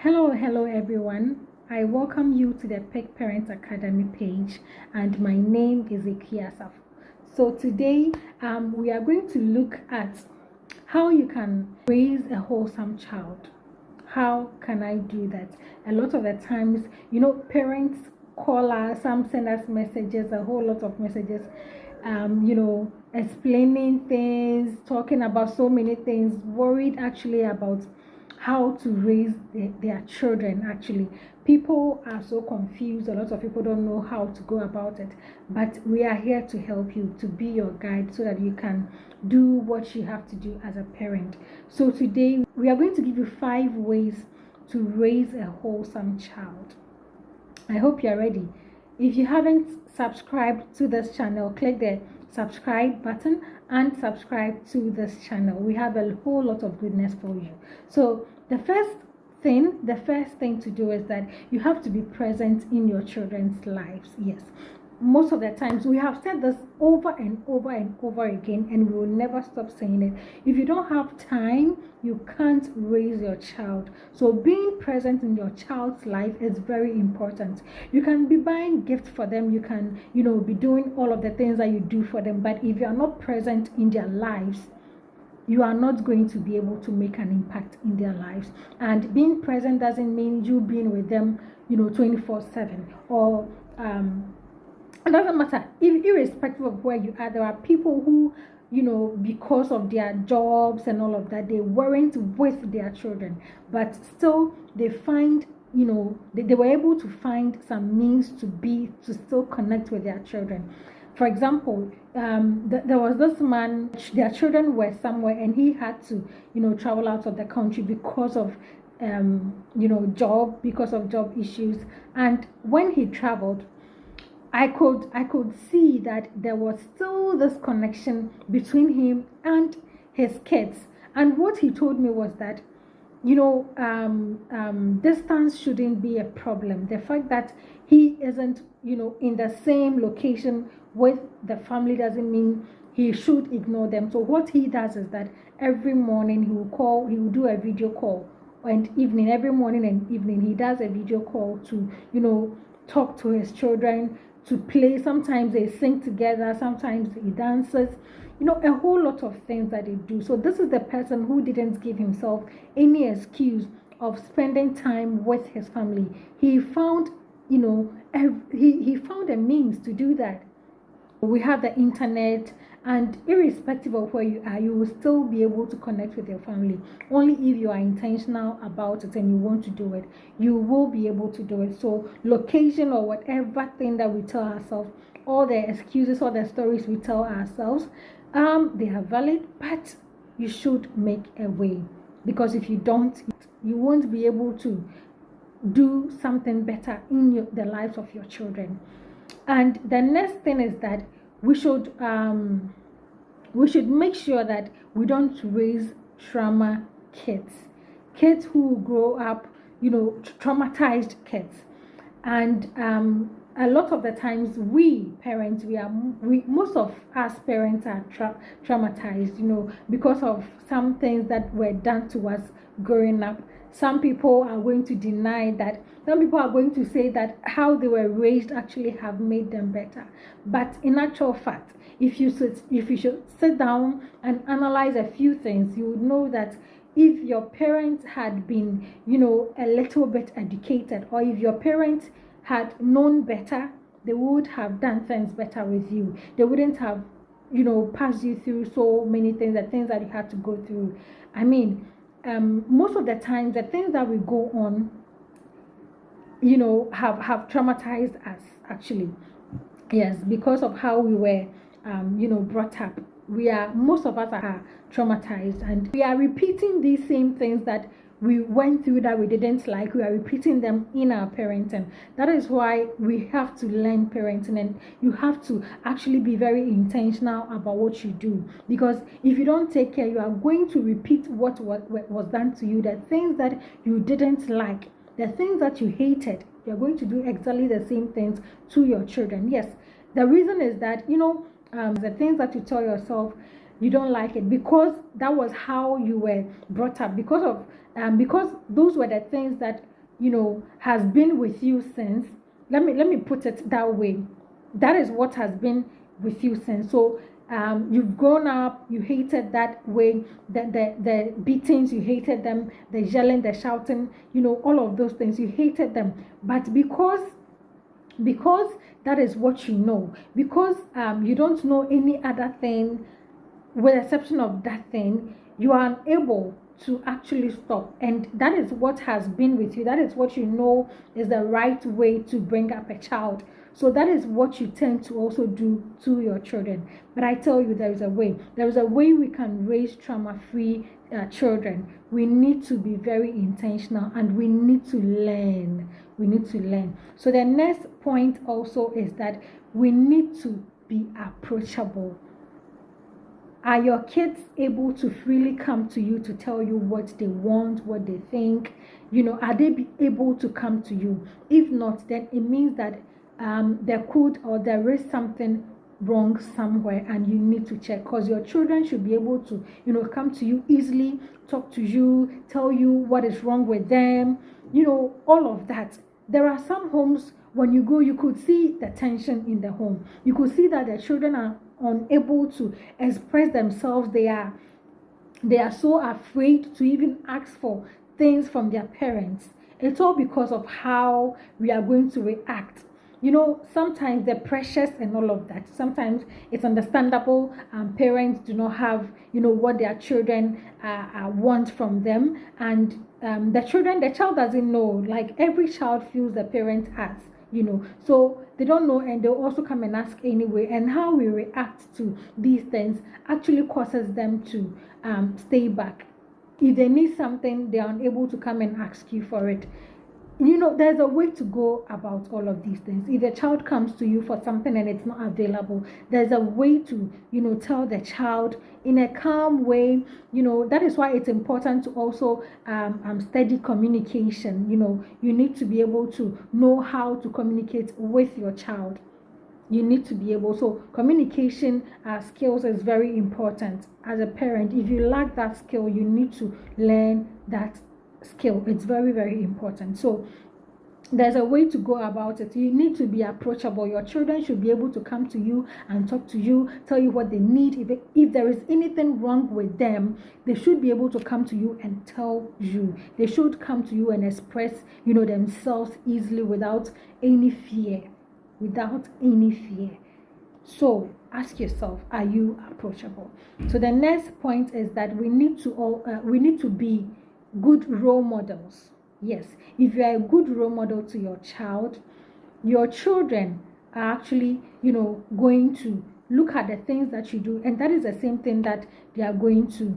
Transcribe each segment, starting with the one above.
Hello everyone. I welcome you to the Peck Parents Academy page, and my name is Ikiasaf. So today we are going to look at how you can raise a wholesome child. How can I do that? A lot of the times, parents call us, some send us messages, a whole lot of messages, explaining things, talking about so many things, worried actually about how to raise their children. Actually, people are so confused. A lot of people don't know how to go about it, but we are here to help you, to be your guide, so that you can do what you have to do as a parent. So today we are going to give you 5 ways to raise a wholesome child. I hope you're ready. If you haven't subscribed to this channel, click the subscribe button and subscribe to this channel. We have a whole lot of goodness for you. So the first thing to do is that you have to be present in your children's lives. Yes, most of the times we have said this over and over and over again, and we will never stop saying it. If you don't have time, you can't raise your child. So being present in your child's life is very important. You can be buying gifts for them, you can be doing all of the things that you do for them, but if you are not present in their lives, you are not going to be able to make an impact in their lives. And being present doesn't mean you being with them 24/7 or it doesn't matter. Irrespective of where you are, there are people who, because of their jobs and all of that, they weren't with their children, but still they find, they were able to find some means to still connect with their children. For example, there was this man, their children were somewhere, and he had to, travel out of the country because of because of job issues. And when he traveled, I could see that there was still this connection between him and his kids. And what he told me was that, distance shouldn't be a problem. The fact that he isn't, in the same location with the family doesn't mean he should ignore them. So what he does is that every morning he will do a video call, and every morning and evening he does a video call to, talk to his children, to play. Sometimes they sing together, sometimes he dances, a whole lot of things that they do. So this is the person who didn't give himself any excuse of spending time with his family. He found, he found a means to do that. We have the internet, and irrespective of where you are, you will still be able to connect with your family. Only if you are intentional about it and you want to do it, you will be able to do it. So location or whatever thing that we tell ourselves, all the excuses, all the stories we tell ourselves, they are valid, but you should make a way, because if you don't, you won't be able to do something better in the lives of your children. And the next thing is that we should make sure that we don't raise trauma kids who grow up, traumatized kids. And a lot of the times we parents, most of us parents are traumatized, because of some things that were done to us growing up. Some people are going to deny that. Some people are going to say that how they were raised actually have made them better. But in actual fact, if you should sit down and analyze a few things, you would know that if your parents had been, a little bit educated, or if your parents had known better, they would have done things better with you. They wouldn't have, passed you through so many things, the things that you had to go through. I mean, most of the time, the things that we go on, have traumatized us, actually. Yes, because of how we were, brought up. Most of us are traumatized, and we are repeating these same things that we went through that we didn't like. We are repeating them in our parenting. That is why we have to learn parenting, and you have to actually be very intentional about what you do, because if you don't take care, you are going to repeat what was done to you. The things that you didn't like, the things that you hated, you're going to do exactly the same things to your children. Yes, the reason is that, the things that you tell yourself, you don't like it because that was how you were brought up, because those were the things that has been with you since. Let me put it that way. That is what has been with you since. So you've grown up, you hated that way, the beatings, you hated them, the yelling, the shouting, all of those things, you hated them. But because that is what because you don't know any other thing with the exception of that thing, you are unable to actually stop. And that is what has been with you. That is what is the right way to bring up a child. So that is what you tend to also do to your children. But I tell you, there is a way. There is a way we can raise trauma-free children. We need to be very intentional, and we need to learn. We need to learn. So the next point also is that we need to be approachable. Are your kids able to freely come to you to tell you what they want, what they think? Are they able to come to you? If not, then it means that there is something wrong somewhere, and you need to check, because your children should be able to come to you easily, talk to you, tell you what is wrong with them, all of that. There are some homes, when you go, you could see the tension in the home. You could see that the children are unable to express themselves. They are so afraid to even ask for things from their parents. It's all because of how we are going to react. Sometimes the pressures and all of that, sometimes it's understandable. Parents do not have what their children want from them, and the child doesn't know. Like, every child feels the parent has, so they don't know, and they'll also come and ask anyway. And how we react to these things actually causes them to stay back. If they need something, they are unable to come and ask you for it. There's a way to go about all of these things. If a child comes to you for something and it's not available, there's a way to tell the child in a calm way. That is why it's important to also study communication. You need to be able to know how to communicate with your child. You need to be able. So communication skills is very important. As a parent, if you lack that skill, you need to learn that skill. It's very, very important. So there's a way to go about it. You need to be approachable. Your children should be able to come to you and talk to you, tell you what they need. If there is anything wrong with them, they should be able to come to you and tell you. They should come to you and express themselves easily, without any fear. So ask yourself, are you approachable? So the next point is that we need to be good role models. Yes, if you are a good role model to your child, your children are actually going to look at the things that you do, and that is the same thing that they are going to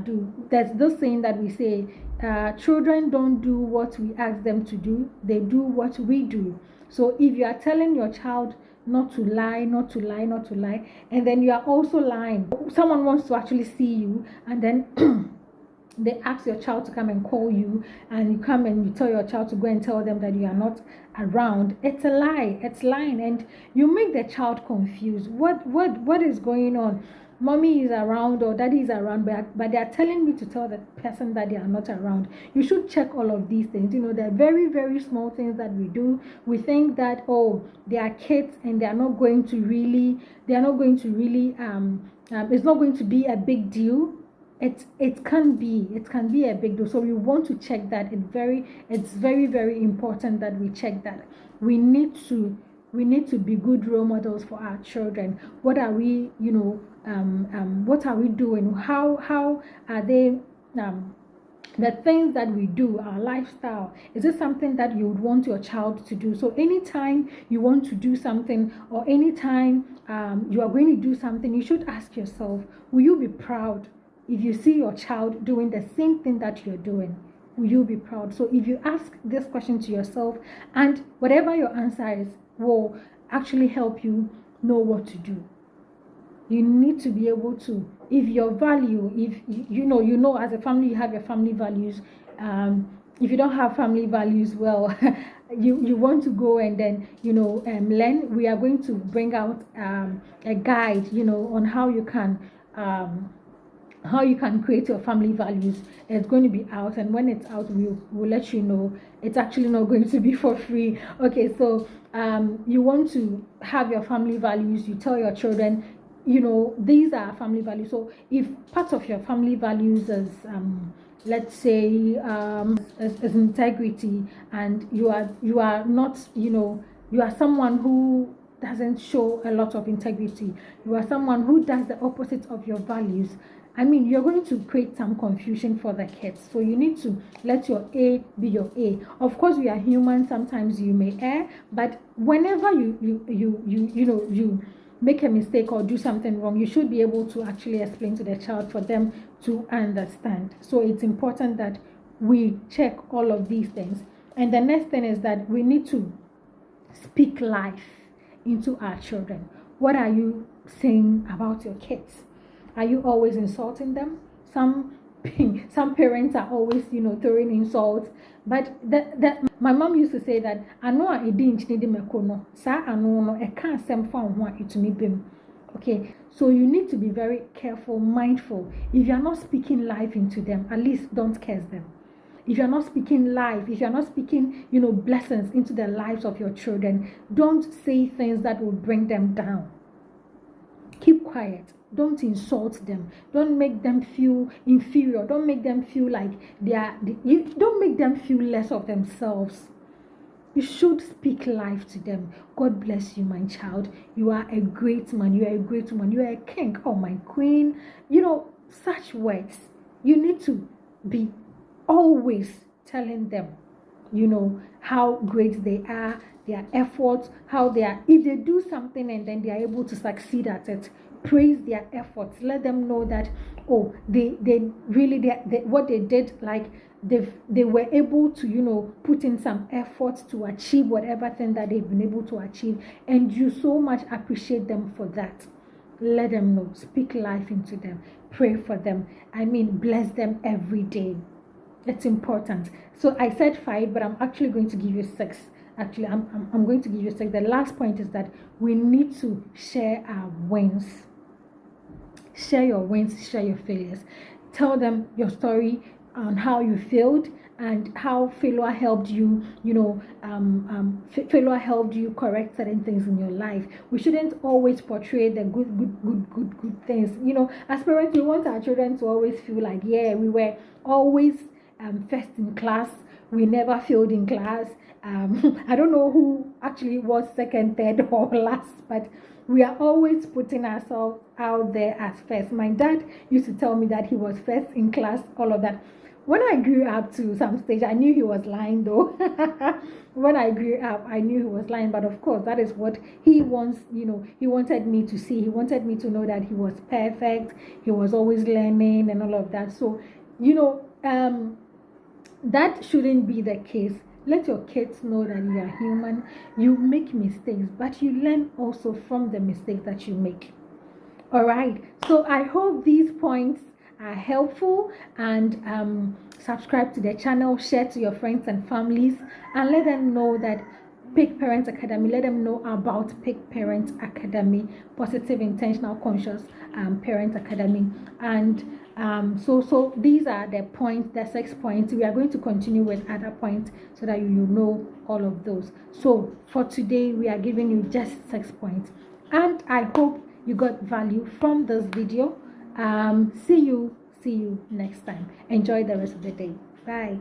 do. There's this saying that we say, children don't do what we ask them to do, they do what we do. So if you are telling your child not to lie, and then you are also lying, someone wants to actually see you, and then they ask your child to come and call you, and you come and you tell your child to go and tell them that you are not around. It's a lie. It's lying, and you make the child confused. What is going on? Mommy is around or daddy is around, but they are telling me to tell the person that they are not around. You should check all of these things. They're very, very small things that we do. We think that, they are kids and they are not going to really it's not going to be a big deal. It can be a big deal. So we want to check that. It's very, very important that we check that. We need to be good role models for our children. What are we what are we doing? How are they the things that we do, our lifestyle? Is it something that you would want your child to do? So anytime you want to do something, or anytime you are going to do something, you should ask yourself, will you be proud if you see your child doing the same thing that you're doing? Will you be proud? So if you ask this question to yourself, and whatever your answer is will actually help you know what to do. You need to be able to, if your value, if as a family you have your family values, if you don't have family values, well, you want to go and then learn. We are going to bring out a guide on how you can how you can create your family values. It's going to be out, and when it's out, we'll let you know. It's actually not going to be for free. Okay, so you want to have your family values. You tell your children, you know, these are family values. So if part of your family values is let's say is integrity, and you are not, you know, you are someone who doesn't show a lot of integrity, you are someone who does the opposite of your values, I mean, you're going to create some confusion for the kids. So you need to let your A be your A. Of course, we are human. Sometimes you may err, but whenever you make a mistake or do something wrong, you should be able to actually explain to the child for them to understand. So it's important that we check all of these things. And the next thing is that we need to speak life into our children. What are you saying about your kids? Are you always insulting them? Some parents are always, you know, throwing insults. But that my mom used to say that I know I didn't need mekono. Sa I know I can't send for it to me bim. Okay, so you need to be very careful, mindful. If you're not speaking life into them, at least don't curse them. If you're not speaking life, if you're not speaking, you know, blessings into the lives of your children, don't say things that will bring them down. Keep quiet. Don't insult them. Don't make them feel inferior. Don't make them feel like don't make them feel less of themselves. You should speak life to them. God bless you, my child. You are a great man. You are a great woman. You are a king. Oh, my queen. You know, such words. You need to be always telling them, you know, how great they are, their efforts, how they are. If they do something and then they are able to succeed at it, praise their efforts. Let them know that, oh, they really what they did, like they were able to, you know, put in some efforts to achieve whatever thing that they've been able to achieve, and you so much appreciate them for that. Let them know. Speak life into them. Pray for them. I mean, bless them every day. It's important. So I said 5, but I'm actually going to give you 6. Actually, I'm going to give you 6. The last point is that we need to share our wins. Share your wins, share your failures. Tell them your story on how you failed and how failure helped you, you know, failure helped you correct certain things in your life. We shouldn't always portray the good things. You know, as parents, we want our children to always feel like, yeah, we were always first in class. We never failed in class. I don't know who actually was second, third, or last, but we are always putting ourselves out there as first. My dad used to tell me that he was first in class, all of that. When I grew up to some stage, I knew he was lying though. When I grew up, I knew he was lying, but of course, that is what he wants, you know, he wanted me to see. He wanted me to know that he was perfect. He was always learning and all of that. So, you know, that shouldn't be the case. Let your kids know that you are human. You make mistakes, but you learn also from the mistakes that you make. All right. So I hope these points are helpful, and subscribe to the channel, share to your friends and families, and let them know that Peak Parent Academy, let them know about Peak Parent Academy, Positive Intentional Conscious Parent Academy. And so these are the points, the 6 points. We are going to continue with other points so that you know all of those. So for today, we are giving you just 6 points, and I hope you got value from this video. See you next time. Enjoy the rest of the day. Bye.